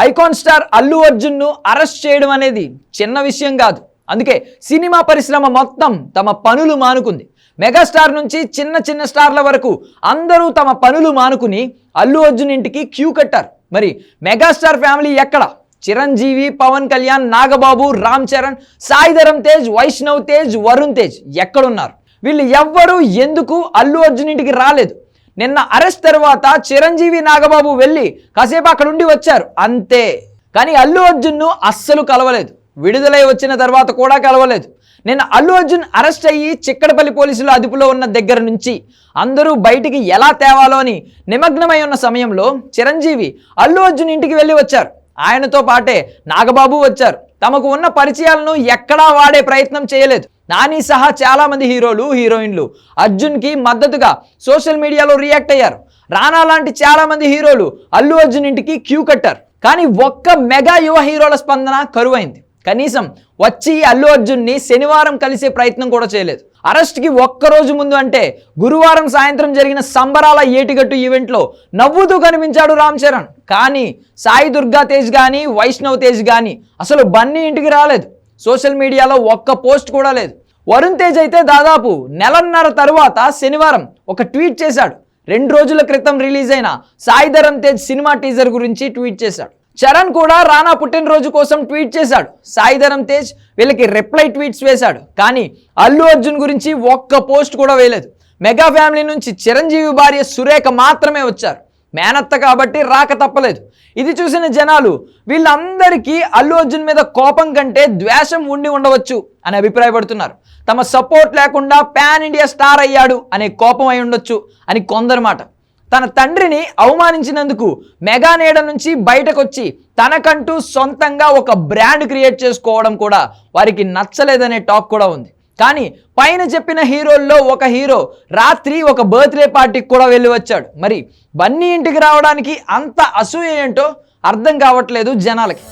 Icon star Allu Arjun ను arrest చేయడం అనేది చిన్న విషయం కాదు. అందుకే సినిమా పరిశ్రమ మొత్తం తమ పనులు మానుకుంది. మెగాస్టార్ నుంచి చిన్న చిన్న స్టార్ల వరకు అందరూ తమ పనులు మానుకుని అల్లు అర్జున్ ఇంటికి క్యూ కట్టారు. మరి మెగాస్టార్ ఫ్యామిలీ ఎక్కడ? చిరంజీవి, పవన్ కళ్యాణ్, నాగబాబు, రామ్ చరణ్, సాయి ధరమ్ తేజ్, వైష్ణవ్ తేజ్, వరుణ్ తేజ్ ఎక్కడున్నారు? వీళ్ళు ఎవ్వరూ ఎందుకు అల్లు అర్జున్ ఇంటికి రాలేదు. నిన్న అరెస్ట్ తర్వాత చిరంజీవి, నాగబాబు వెళ్ళి కాసేపు అక్కడ ఉండి వచ్చారు అంతే. కానీ అల్లు అర్జున్ను అస్సలు కలవలేదు. విడుదలై వచ్చిన తర్వాత కూడా కలవలేదు. నిన్న అల్లు అర్జున్ అరెస్ట్ అయ్యి చిక్కడపల్లి పోలీసులు అదుపులో ఉన్న దగ్గర నుంచి అందరూ బయటికి ఎలా తేవాలో అని నిమగ్నమై ఉన్న సమయంలో చిరంజీవి అల్లు అర్జున్ ఇంటికి వెళ్ళి వచ్చారు. ఆయనతో పాటే నాగబాబు వచ్చారు. తమకు ఉన్న పరిచయాలను ఎక్కడా వాడే ప్రయత్నం చేయలేదు. నాని సహా చాలా మంది హీరోలు, హీరోయిన్లు అర్జున్కి మద్దతుగా సోషల్ మీడియాలో రియాక్ట్ అయ్యారు. రానా లాంటి చాలా మంది హీరోలు అల్లు అర్జున్ ఇంటికి క్యూ కట్టారు. కానీ ఒక్క మెగా యువ హీరోల స్పందన కరువైంది. కనీసం వచ్చి అల్లు అర్జున్ని శనివారం కలిసే ప్రయత్నం కూడా చేయలేదు. అరెస్ట్కి ఒక్కరోజు ముందు అంటే గురువారం సాయంత్రం జరిగిన సంబరాల ఏటిగట్టు ఈవెంట్లో నవ్వుతూ కనిపించాడు రామ్ చరణ్. కానీ సాయి దుర్గా తేజ్ కానీ, వైష్ణవ్ తేజ్ కానీ అసలు బన్నీ ఇంటికి రాలేదు. సోషల్ మీడియాలో ఒక్క పోస్ట్ కూడా లేదు. వరుణ్ తేజ్ అయితే దాదాపు నెలన్నర తరువాత శనివారం ఒక ట్వీట్ చేశాడు. 2 రోజుల క్రితం రిలీజ్ అయిన సాయి ధరమ్ తేజ్ సినిమా టీజర్ గురించి ట్వీట్ చేశాడు. చరణ్ కూడా రానా పుట్టినరోజు కోసం ట్వీట్ చేశాడు. సాయి ధరమ్ తేజ్ వీళ్ళకి రిప్లై ట్వీట్స్ వేశాడు. కానీ అల్లు అర్జున్ గురించి ఒక్క పోస్ట్ కూడా వేయలేదు. మెగా ఫ్యామిలీ నుంచి చిరంజీవి భార్య సురేఖ మాత్రమే వచ్చారు. మేనత్త కాబట్టి రాక తప్పలేదు. ఇది చూసిన జనాలు వీళ్ళందరికీ అల్లు అర్జున్ మీద కోపం కంటే ద్వేషం ఉండి ఉండవచ్చు అని అభిప్రాయపడుతున్నారు. తమ సపోర్ట్ లేకుండా పాన్ ఇండియా స్టార్ అయ్యాడు అనే కోపం అయి ఉండొచ్చు అని కొందరు మాట. తన తండ్రిని అవమానించినందుకు మెగా నీడ నుంచి బయటకు వచ్చి తనకంటూ సొంతంగా ఒక బ్రాండ్ క్రియేట్ చేసుకోవడం కూడా వారికి నచ్చలేదనే టాక్ కూడా ఉంది. కానీ పైన చెప్పిన హీరోల్లో ఒక హీరో రాత్రి ఒక బర్త్డే పార్టీకి కూడా వెళ్ళి వచ్చాడు. మరి బన్నీ ఇంటికి రావడానికి అంత అసూయ ఏంటో అర్థం కావట్లేదు జనాలకి.